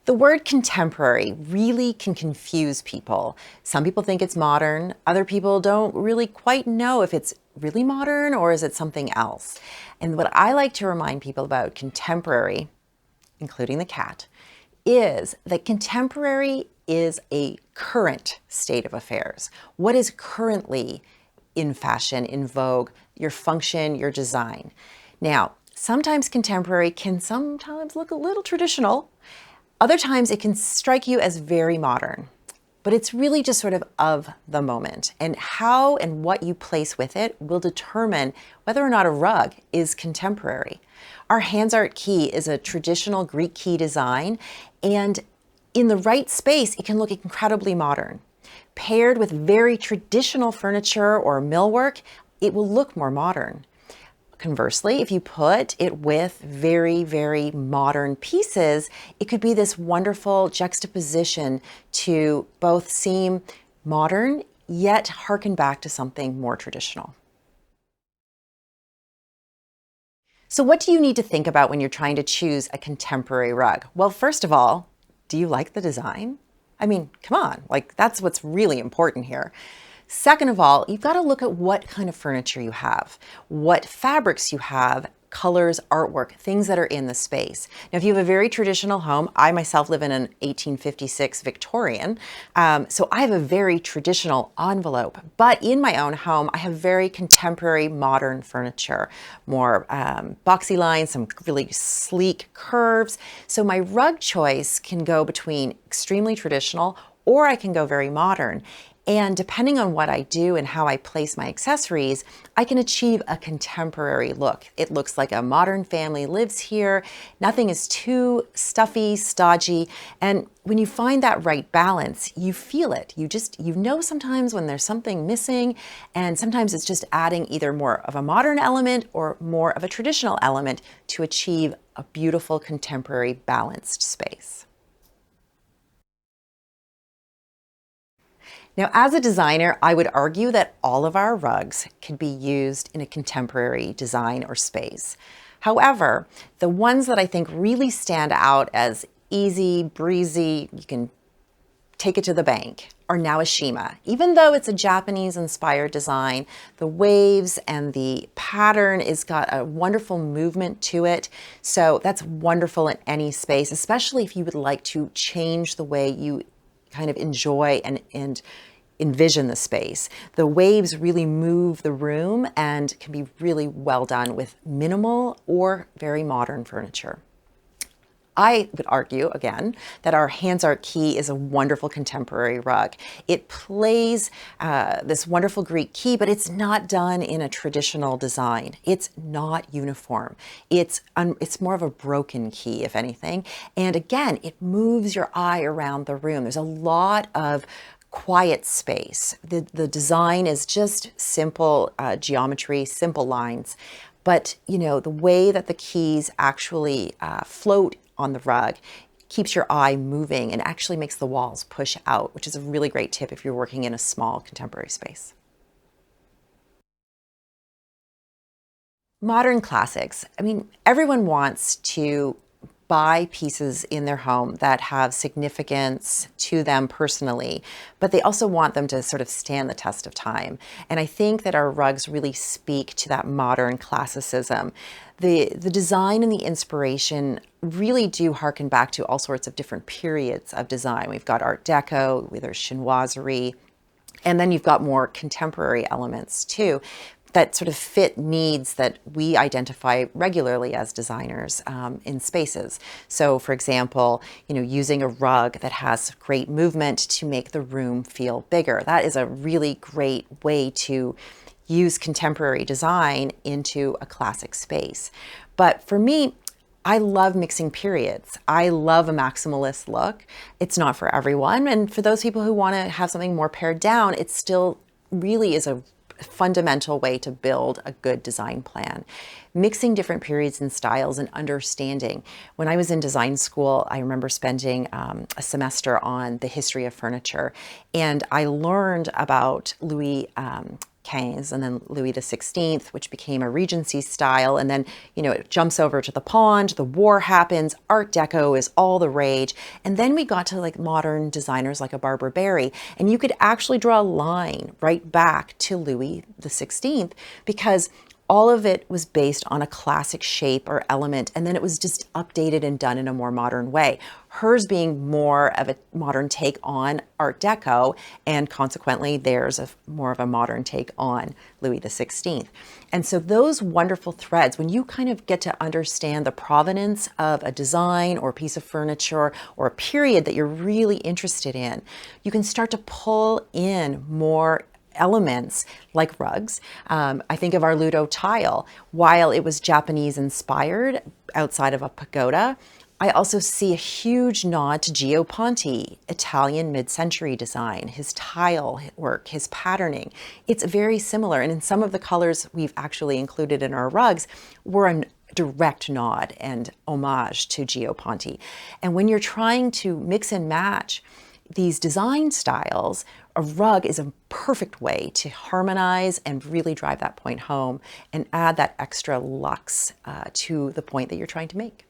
The word contemporary really can confuse people. Some people think it's modern. Other people don't really quite know if it's really modern or is it something else. And what I like to remind people about contemporary, including the cat, is that contemporary is a current state of affairs. What is currently in fashion, in vogue, your function, your design. Now, sometimes contemporary can sometimes look a little traditional. Other times it can strike you as very modern, but it's really just sort of the moment, and how and what you place with it will determine whether or not a rug is contemporary. Our hands art key is a traditional Greek key design, and in the right space, it can look incredibly modern. Paired with very traditional furniture or millwork, it will look more modern. Conversely, if you put it with very, very modern pieces, it could be this wonderful juxtaposition to both seem modern, yet harken back to something more traditional. So what do you need to think about when you're trying to choose a contemporary rug? Well, first of all, do you like the design? I mean, come on, like that's what's really important here. Second of all, you've got to look at what kind of furniture you have, what fabrics you have, colors, artwork, things that are in the space. Now, if you have a very traditional home, I myself live in an 1856 Victorian, so I have a very traditional envelope, but in my own home, I have very contemporary modern furniture, more boxy lines, some really sleek curves. So my rug choice can go between extremely traditional or I can go very modern. And depending on what I do and how I place my accessories, I can achieve a contemporary look. It looks like a modern family lives here. Nothing is too stuffy, stodgy. And when you find that right balance, you feel it. You know sometimes when there's something missing, and sometimes it's just adding either more of a modern element or more of a traditional element to achieve a beautiful contemporary balanced space. Now, as a designer, I would argue that all of our rugs could be used in a contemporary design or space. However, the ones that I think really stand out as easy, breezy, you can take it to the bank, are Naoshima. Even though it's a Japanese-inspired design, the waves and the pattern has got a wonderful movement to it. So that's wonderful in any space, especially if you would like to change the way you kind of enjoy and envision the space. The waves really move the room and can be really well done with minimal or very modern furniture. I would argue, again, that our Hands Art Key is a wonderful contemporary rug. It plays this wonderful Greek key, but it's not done in a traditional design. It's not uniform. It's more of a broken key, if anything. And again, it moves your eye around the room. There's a lot of quiet space. The design is just simple geometry, simple lines. But, you know, the way that the keys actually float on the rug keeps your eye moving and actually makes the walls push out, which is a really great tip if you're working in a small contemporary space. Modern classics. I mean, everyone wants to buy pieces in their home that have significance to them personally, but they also want them to sort of stand the test of time. And I think that our rugs really speak to that modern classicism. The design and the inspiration really do harken back to all sorts of different periods of design. We've got Art Deco, there's chinoiserie, and then you've got more contemporary elements too that sort of fit needs that we identify regularly as designers in spaces. So for example, you know, using a rug that has great movement to make the room feel bigger. That is a really great way to use contemporary design into a classic space. But for me, I love mixing periods. I love a maximalist look. It's not for everyone. And for those people who want to have something more pared down, it still really is a fundamental way to build a good design plan. Mixing different periods and styles and understanding. When I was in design school, I remember spending a semester on the history of furniture, and I learned about Louis 15, and then Louis XVI, which became a Regency style. And then, it jumps over to the pond, the war happens, Art Deco is all the rage. And then we got to like modern designers like a Barbara Barry. And you could actually draw a line right back to Louis XVI because all of it was based on a classic shape or element, and then it was just updated and done in a more modern way. Hers being more of a modern take on Art Deco, and consequently theirs more of a modern take on Louis XVI. And so those wonderful threads, when you kind of get to understand the provenance of a design or piece of furniture or a period that you're really interested in, you can start to pull in more elements like rugs. I think of our Ludo tile. While it was Japanese inspired outside of a pagoda, I also see a huge nod to Gio Ponti, Italian mid-century design, his tile work, his patterning. It's very similar. And in some of the colors we've actually included in our rugs were a direct nod and homage to Gio Ponti. And when you're trying to mix and match these design styles, a rug is a perfect way to harmonize and really drive that point home and add that extra luxe to the point that you're trying to make.